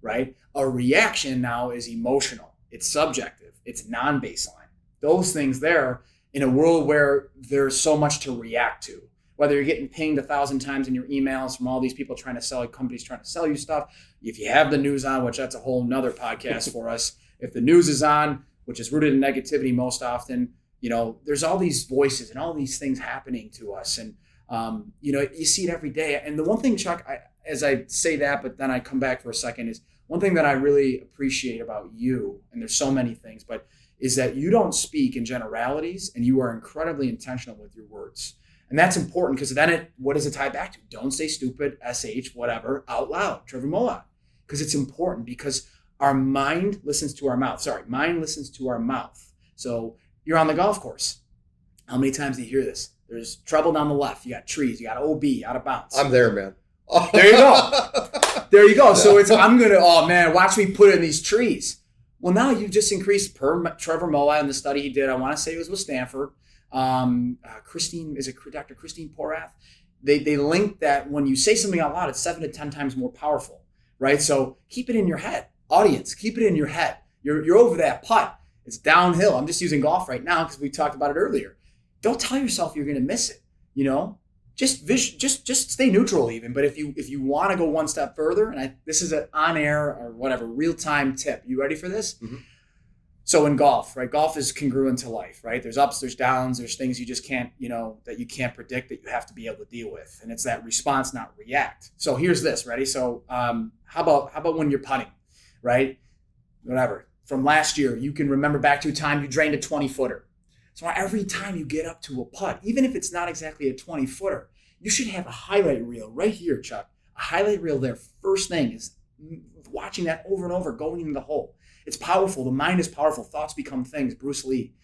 A: right? A reaction now is emotional. It's subjective. It's non-baseline. Those things there in a world where there's so much to react to, whether you're getting pinged 1,000 times in your emails from all these people trying to sell you, companies trying to sell you stuff. If you have the news on, which that's a whole nother podcast for us. If the news is on, which is rooted in negativity most often, there's all these voices and all these things happening to us. And, you see it every day. And the one thing, Chuck, as I say that, but then I come back for a second, is one thing that I really appreciate about you, and there's so many things, but is that you don't speak in generalities and you are incredibly intentional with your words. And that's important because then what does it tie back to? Don't say stupid, SH, whatever, out loud, Trevor Moawad. Because it's important because our mind listens to our mouth. Mind listens to our mouth. So you're on the golf course. How many times do you hear this? There's trouble down the left. You got trees. You got OB, out of bounds.
B: I'm there, man.
A: There you go. There you go. So I'm going to, oh man, watch me put it in these trees. Well, now you've just increased Trevor Moawad in the study he did. I want to say it was with Stanford. Dr. Christine Porath? They linked that when you say something out loud, it's 7 to 10 times more powerful, right? So keep it in your head. Audience, keep it in your head. You're over that putt. It's downhill. I'm just using golf right now because we talked about it earlier. Don't tell yourself you're going to miss it. Just stay neutral even. But if you want to go one step further, and this is an on-air or whatever real-time tip. You ready for this? Mm-hmm. So in golf, right? Golf is congruent to life, right? There's ups, there's downs, there's things you just can't, that you can't predict that you have to be able to deal with. And it's that response, not react. So here's this, ready? So how about when you're putting, right? Whatever. From last year, you can remember back to a time you drained a 20-footer. So every time you get up to a putt, even if it's not exactly a 20-footer, you should have a highlight reel right here, Chuck. A highlight reel there. First thing is watching that over and over, going in the hole. It's powerful. The mind is powerful. Thoughts become things. Bruce Lee.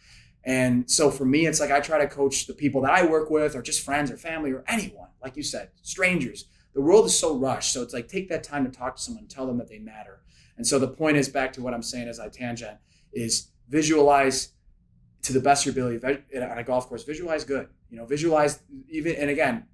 A: And so for me, it's like I try to coach the people that I work with or just friends or family or anyone, like you said, strangers. The world is so rushed. So it's like take that time to talk to someone, tell them that they matter. And so the point is back to what I'm saying as I tangent is visualize to the best of your ability on a golf course. Visualize good. Visualize even, and again,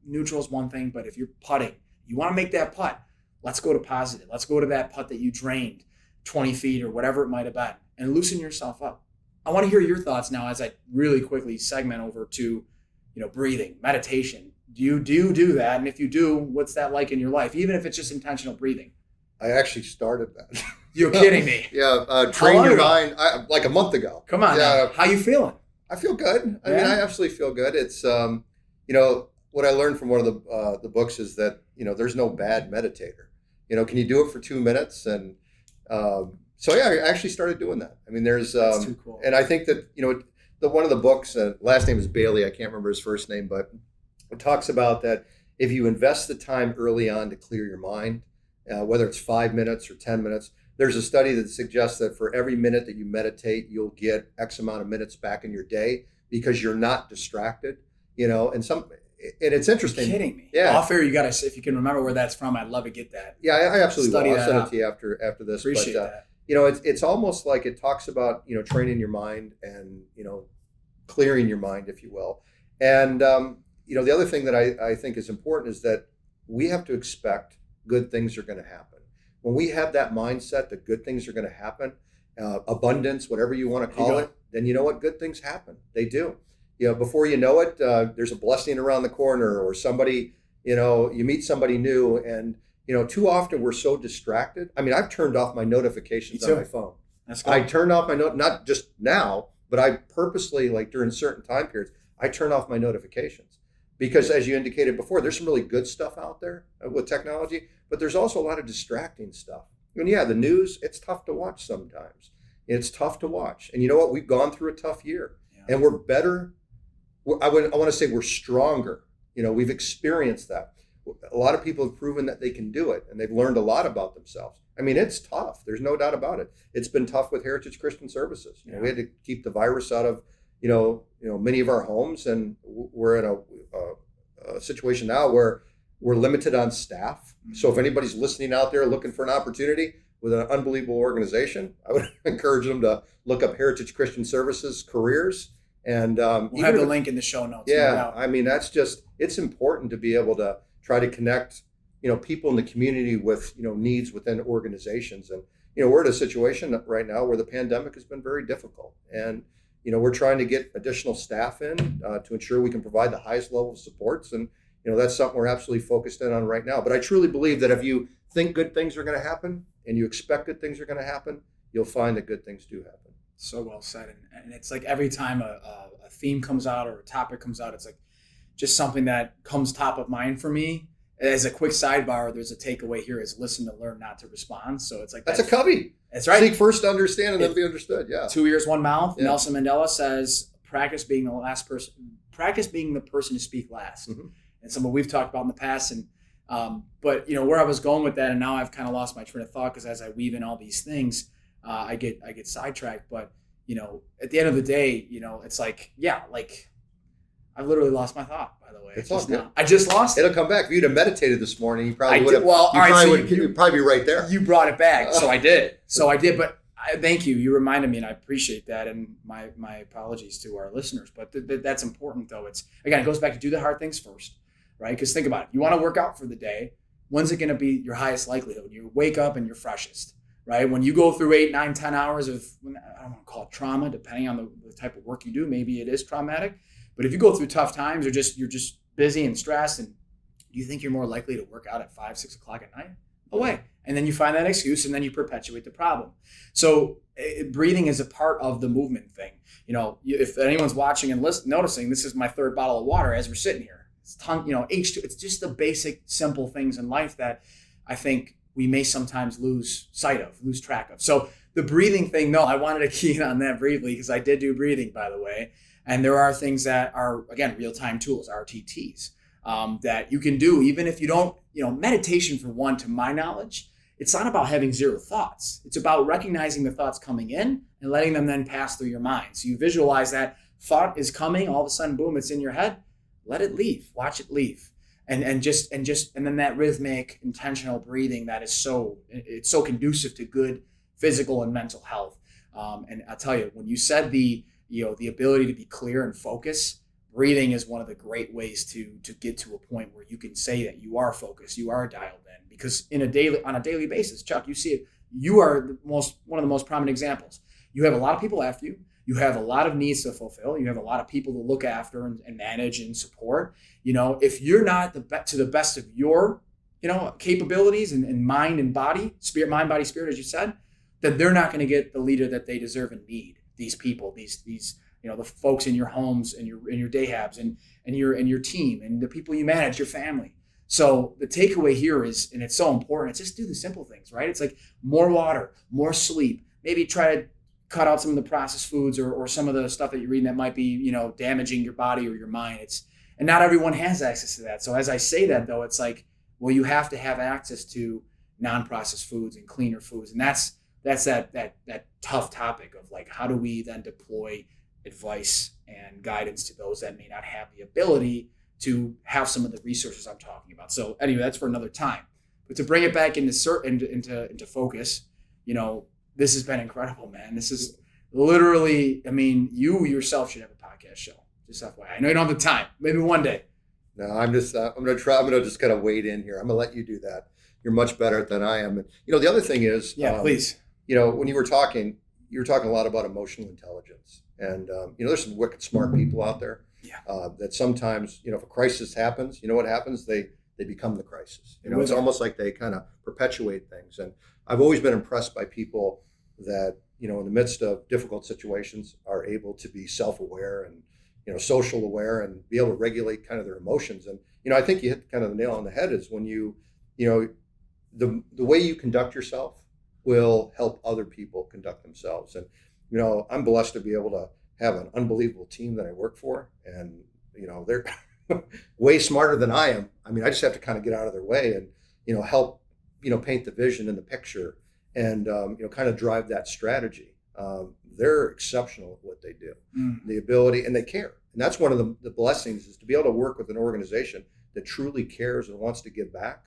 A: neutral is one thing, but if you're putting, you want to make that putt, let's go to positive. Let's go to that putt that you drained 20 feet or whatever it might have been and loosen yourself up. I want to hear your thoughts now as I really quickly segment over to, breathing, meditation. Do you do that? And if you do, what's that like in your life? Even if it's just intentional breathing.
B: I actually started that.
A: You're kidding me.
B: Yeah. Train your mind like a month ago.
A: Come on. Yeah. How you feeling?
B: I feel good. I mean, I absolutely feel good. It's, what I learned from one of the books is that, there's no bad meditator. Can you do it for 2 minutes? And so, yeah, I actually started doing that. I mean, there's,
A: that's too cool.
B: And I think that, one of the books, last name is Bailey. I can't remember his first name, but it talks about that if you invest the time early on to clear your mind, whether it's 5 minutes or 10 minutes, there's a study that suggests that for every minute that you meditate, you'll get X amount of minutes back in your day because you're not distracted, and it's interesting.
A: You're kidding me.
B: Yeah.
A: Off air, you got to, if you can remember where that's from, I'd love to get that.
B: Yeah, I absolutely will. I'll send
A: it
B: to you after this.
A: Appreciate that.
B: It's almost like it talks about, training your mind and, clearing your mind, if you will. And, the other thing that I think is important is that we have to expect good things are going to happen. When we have that mindset that good things are going to happen, abundance, whatever you want to call it, then you know what? Good things happen. They do. Before you know it, there's a blessing around the corner or somebody, you meet somebody new and, too often we're so distracted. I mean, I've turned off my notifications on my phone.
A: That's cool.
B: I turned off my not just now, but I purposely, like during certain time periods, I turn off my notifications. Because as you indicated before, there's some really good stuff out there with technology, but there's also a lot of distracting stuff. And yeah, the news, it's tough to watch sometimes. It's tough to watch. And you know what? We've gone through a tough year and we're better. I want to say we're stronger. We've experienced that. A lot of people have proven that they can do it and they've learned a lot about themselves. I mean, it's tough. There's no doubt about it. It's been tough with Heritage Christian Services. We had to keep the virus out of, many of our homes, and we're in a situation now where we're limited on staff. So if anybody's listening out there looking for an opportunity with an unbelievable organization, I would encourage them to look up Heritage Christian Services careers. And
A: we'll have the link in the show notes.
B: Yeah, I mean, it's important to be able to try to connect, people in the community with, needs within organizations. And, we're in a situation right now where the pandemic has been very difficult. And, we're trying to get additional staff in to ensure we can provide the highest level of supports. And, that's something we're absolutely focused in on right now. But I truly believe that if you think good things are going to happen and you expect good things are going to happen, you'll find that good things do happen.
A: So well said. And it's like every time a theme comes out or a topic comes out, it's like just something that comes top of mind for me. As a quick sidebar, there's a takeaway here is listen to learn, not to respond. So it's like
B: that's a covey.
A: That's right.
B: Seek first to understand and then be understood. Yeah.
A: 2 ears, one mouth. Yeah. Nelson Mandela says, practice being the person to speak last. Mm-hmm. And something we've talked about in the past. And but where I was going with that, and now I've kind of lost my train of thought because as I weave in all these things, I get sidetracked. But at the end of the day, it's like I've literally lost my thought, by the way.
B: It's all good.
A: I just lost it.
B: It'll come back. If you'd have meditated this morning, you probably would have.
A: Well,
B: You'd probably be right there.
A: You brought it back, so I did. But thank you. You reminded me, and I appreciate that. And my apologies to our listeners. But that's important, though. It goes back to do the hard things first, right? Because think about it. You want to work out for the day. When's it going to be your highest likelihood? When you wake up and you're freshest, right? When you go through 8, 9, 10 hours of, I don't want to call it trauma, depending on the type of work you do, maybe it is traumatic. But if you go through tough times or you're just busy and stressed, and do you think you're more likely to work out at 5, 6 o'clock at night? No way. And then you find that excuse, and then you perpetuate the problem. So breathing is a part of the movement thing. If anyone's watching and noticing, this is my 3rd bottle of water as we're sitting here. It's H2. It's just the basic, simple things in life that I think we may sometimes lose track of. So the breathing thing, no, I wanted to key in on that briefly because I did do breathing, by the way. And there are things that are, again, real-time tools, RTTs, that you can do even if you don't, meditation, for one, to my knowledge, it's not about having zero thoughts. It's about recognizing the thoughts coming in and letting them then pass through your mind. So you visualize that thought is coming, all of a sudden, boom, it's in your head. Let it leave. Watch it leave. And then that rhythmic, intentional breathing that is so conducive to good physical and mental health. And I'll tell you, when you said the ability to be clear and focus, breathing is one of the great ways to get to a point where you can say that you are focused, you are dialed in. Because on a daily basis, Chuck, you see it. You are one of the most prominent examples. You have a lot of people after you. You have a lot of needs to fulfill. You have a lot of people to look after and manage and support. If you're not to the best of your, capabilities and mind and body, mind, body, spirit, as you said, then they're not going to get the leader that they deserve and need. These people, these the folks in your homes and your day habs and your team and the people you manage, your family. So the takeaway here is, and it's so important, it's just do the simple things, right? It's like more water, more sleep, maybe try to cut out some of the processed foods or some of the stuff that you're reading that might be, damaging your body or your mind. And not everyone has access to that. So as I say that, though, it's like, well, you have to have access to non-processed foods and cleaner foods. And that's that tough topic of like, how do we then deploy advice and guidance to those that may not have the ability to have some of the resources I'm talking about. So anyway, that's for another time. But to bring it back into focus, this has been incredible, man. This is literally, you yourself should have a podcast show. Just FYI. I know you don't have the time. Maybe one day.
B: No, I'm going to try. I'm going to just kind of wade in here. I'm going to let you do that. You're much better than I am. And, the other thing is,
A: please.
B: When you were talking a lot about emotional intelligence. And, there's some wicked smart people out there that sometimes, if a crisis happens, what happens? They become the crisis. It's almost like they kind of perpetuate things. And I've always been impressed by people that, in the midst of difficult situations are able to be self-aware and, social aware and be able to regulate kind of their emotions. And, I think you hit kind of the nail on the head is when the way you conduct yourself will help other people conduct themselves. And, I'm blessed to be able to have an unbelievable team that I work for. And, they're way smarter than I am. I just have to kind of get out of their way and, help, paint the vision and the picture and, kind of drive that strategy. They're exceptional at what they do, the ability, and they care. And that's one of the blessings is to be able to work with an organization that truly cares and wants to give back.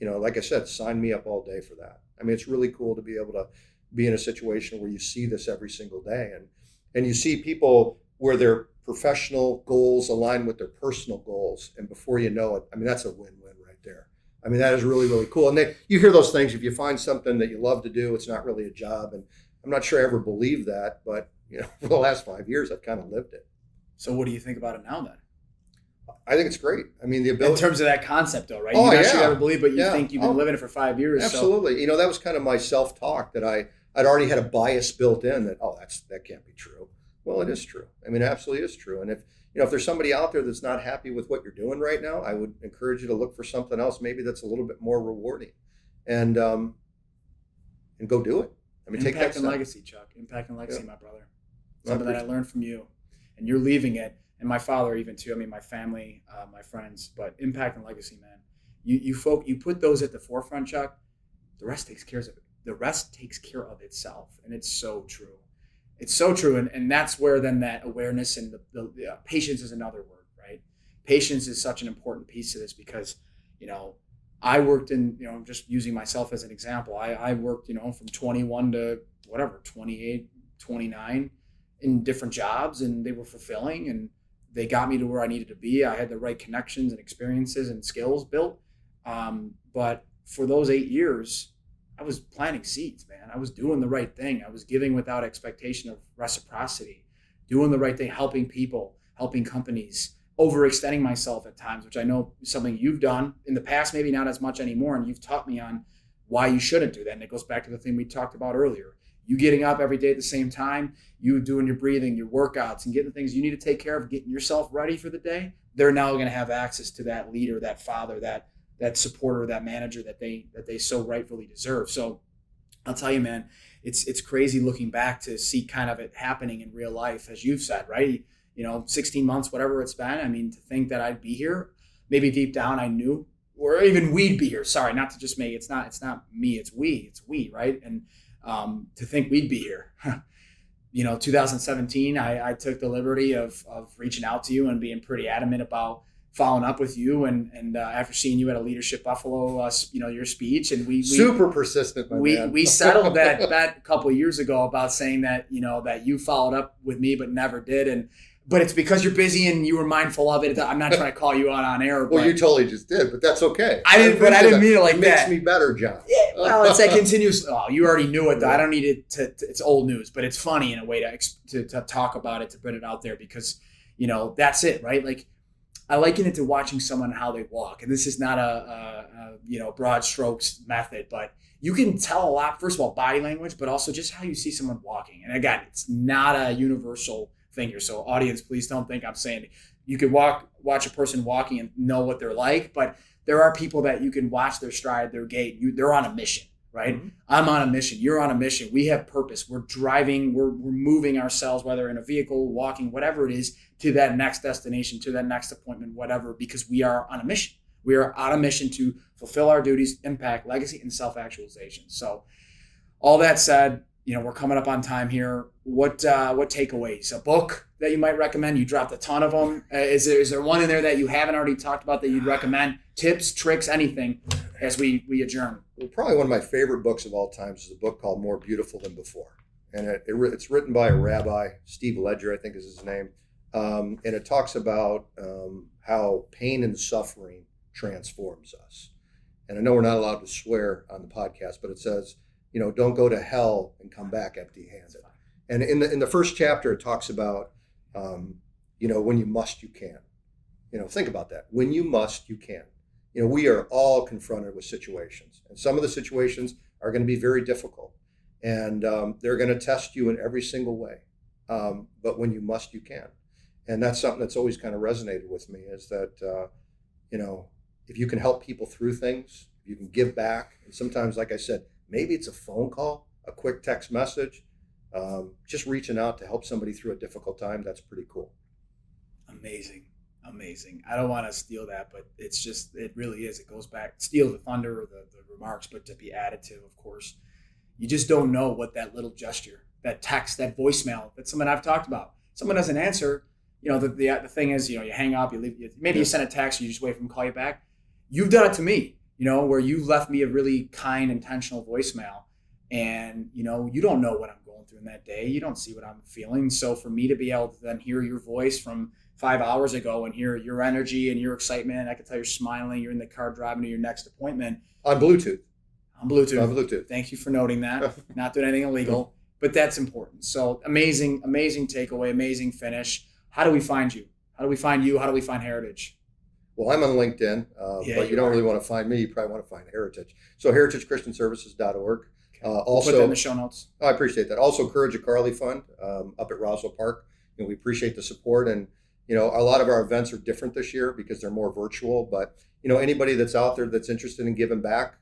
B: Like I said, sign me up all day for that. It's really cool to be able to be in a situation where you see this every single day and you see people where their professional goals align with their personal goals. And before you know it, that's a win-win right there. That is really, really cool. And then you hear those things, if you find something that you love to do, it's not really a job. And I'm not sure I ever believed that, but for the last 5 years, I've kind of lived it.
A: So what do you think about it now then?
B: I think it's great. The ability
A: in terms of that concept, though, right?
B: Oh,
A: you don't ever believe, but you think you've been living it for 5 years.
B: Absolutely. So. That was kind of my self-talk that I'd already had a bias built in that that can't be true. Well, it is true. It absolutely is true. And if there's somebody out there that's not happy with what you're doing right now, I would encourage you to look for something else, maybe that's a little bit more rewarding, and go do it. Take that
A: Impact and legacy, Chuck. Impact and legacy, my brother. Something that I learned from you, and you're leaving it. And my father even too. My family, my friends. But impact and legacy, man. You put those at the forefront, Chuck. The rest takes care of it. The rest takes care of itself, and it's so true. It's so true, and that's where then that awareness and the patience is another word, right? patience is such an important piece of this because, I worked in, just using myself as an example, I worked, from 21 to whatever, 28, 29 in different jobs, and they were fulfilling and they got me to where I needed to be. I had the right connections and experiences and skills built. But for those 8 years, I was planting seeds, man. I was doing the right thing. I was giving without expectation of reciprocity, doing the right thing, helping people, helping companies, overextending myself at times, which I know is something you've done in the past, maybe not as much anymore. And you've taught me on why you shouldn't do that. And it goes back to the thing we talked about earlier. You getting up every day at the same time, you doing your breathing, your workouts, and getting the things you need to take care of, getting yourself ready for the day. They're now going to have access to that leader, that father, that supporter, that manager that they so rightfully deserve. So I'll tell you, man, it's crazy looking back to see kind of it happening in real life, as you've said, right? 16 months, whatever it's been. I mean, to think that I'd be here, maybe deep down I knew, or even we'd be here. Sorry, not to just make it's not me, it's we, right? And to think we'd be here. 2017, I took the liberty of reaching out to you and being pretty adamant about following up with you, and after seeing you at a Leadership Buffalo, your speech, and we
B: super persistent, man.
A: We settled that bet a couple of years ago about saying that that you followed up with me but never did, but it's because you're busy and you were mindful of it. I'm not trying to call you out on air.
B: Well, you totally just did, but that's okay.
A: I didn't mean it like that.
B: Makes me better, John.
A: Yeah, well, it's that continuous. Oh, you already knew it, though. I don't need it to. It's old news, but it's funny in a way to talk about it, to put it out there, because that's it, right? Like, I liken it to watching someone how they walk, and this is not a broad strokes method, but you can tell a lot. First of all, body language, but also just how you see someone walking. And again, it's not a universal thing here. So audience, please don't think I'm saying you could watch a person walking and know what they're like, but there are people that you can watch their stride, their gait. They're on a mission, right? Mm-hmm. I'm on a mission. You're on a mission. We have purpose. We're driving. We're moving ourselves, whether in a vehicle, walking, whatever it is, to that next destination, to that next appointment, whatever, because we are on a mission. We are on a mission to fulfill our duties, impact, legacy, and self-actualization. So all that said, we're coming up on time here. What takeaways? A book that you might recommend? You dropped a ton of them. Is there one in there that you haven't already talked about that you'd recommend? Tips, tricks, anything as we adjourn?
B: Well, probably one of my favorite books of all times is a book called More Beautiful Than Before. And it's written by a rabbi, Steve Ledger, I think is his name. And it talks about how pain and suffering transforms us. And I know we're not allowed to swear on the podcast, but it says, don't go to hell and come back empty-handed. And in the first chapter, it talks about, when you must, you can. Think about that. When you must, you can. We are all confronted with situations, and some of the situations are going to be very difficult, and they're going to test you in every single way. But when you must, you can. And that's something that's always kind of resonated with me, is that, if you can help people through things, if you can give back, and sometimes, like I said, maybe it's a phone call, a quick text message, just reaching out to help somebody through a difficult time. That's pretty cool.
A: Amazing. I don't want to steal that, but it really is. It goes back, steal the thunder or the remarks, but to be additive, of course. You just don't know what that little gesture, that text, that voicemail, that's something I've talked about. Someone doesn't answer, the thing is, you hang up, you leave, maybe you send a text, you just wait for them to call you back. You've done it to me, where you left me a really kind, intentional voicemail, and, you don't know what I'm going through in that day. You don't see what I'm feeling. So for me to be able to then hear your voice from 5 hours ago and hear your energy and your excitement, I can tell you're smiling, you're in the car driving to your next appointment.
B: On Bluetooth.
A: On Bluetooth. Thank you for noting that. Not doing anything illegal, but that's important. So amazing takeaway, amazing finish. How do we find you? How do we find you? How do we find Heritage?
B: Well, I'm on LinkedIn, but you don't really want to find me. You probably want to find Heritage. So heritagechristianservices.org.
A: Also, put that in the show notes.
B: I appreciate that. Also, Courage of Carly Fund up at Roswell Park. We appreciate the support, and a lot of our events are different this year because they're more virtual. But anybody that's out there that's interested in giving back,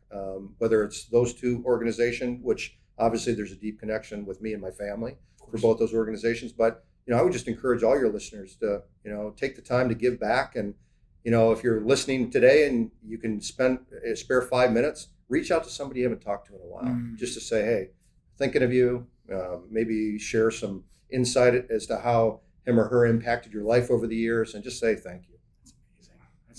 B: whether it's those two organizations, which obviously there's a deep connection with me and my family for both those organizations. But I would just encourage all your listeners to take the time to give back. And if you're listening today and you can spare 5 minutes, reach out to somebody you haven't talked to in a while, just to say, hey, thinking of you, maybe share some insight as to how him or her impacted your life over the years, and just say thank you.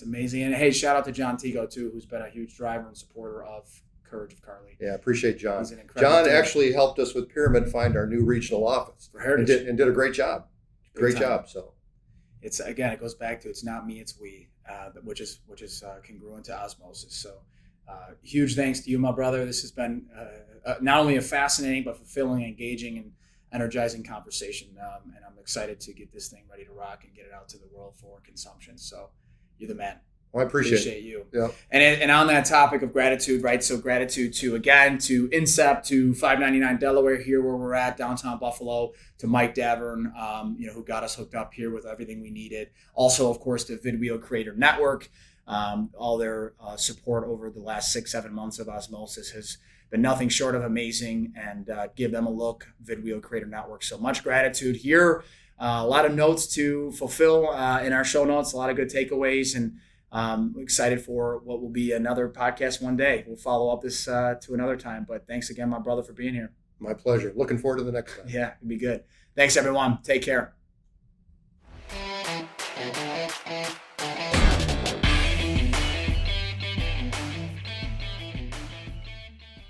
A: It's amazing. And hey, shout out to John Tigo too, who's been a huge driver and supporter of Courage of Carly.
B: Yeah, appreciate John.
A: He's an incredible
B: John
A: dude.
B: actually helped us with Pyramid find our new regional office
A: For Heritage.
B: and did a great job. Great
A: Big time.
B: job. So
A: It's again, it goes back to it's not me, it's we, which is congruent to osmosis. So huge thanks to you, my brother. This has been not only a fascinating but fulfilling, engaging, and energizing conversation. And I'm excited to get this thing ready to rock and get it out to the world for consumption. So you're the man.
B: well, I appreciate
A: you.
B: Yeah.
A: And on that topic of gratitude, right? So gratitude to InSep, to 599 Delaware here where we're at, downtown Buffalo, to Mike Davern, who got us hooked up here with everything we needed. Also, of course, to Vidwheel Creator Network. All their support over the last 6-7 months of OZmosis has been nothing short of amazing, and give them a look, Vidwheel Creator Network. So much gratitude here. A lot of notes to fulfill in our show notes, a lot of good takeaways, and excited for what will be another podcast one day. We'll follow up this to another time, but thanks again, my brother, for being here.
B: My pleasure. Looking forward to the next time.
A: Yeah, it'd be good. Thanks, everyone. Take care.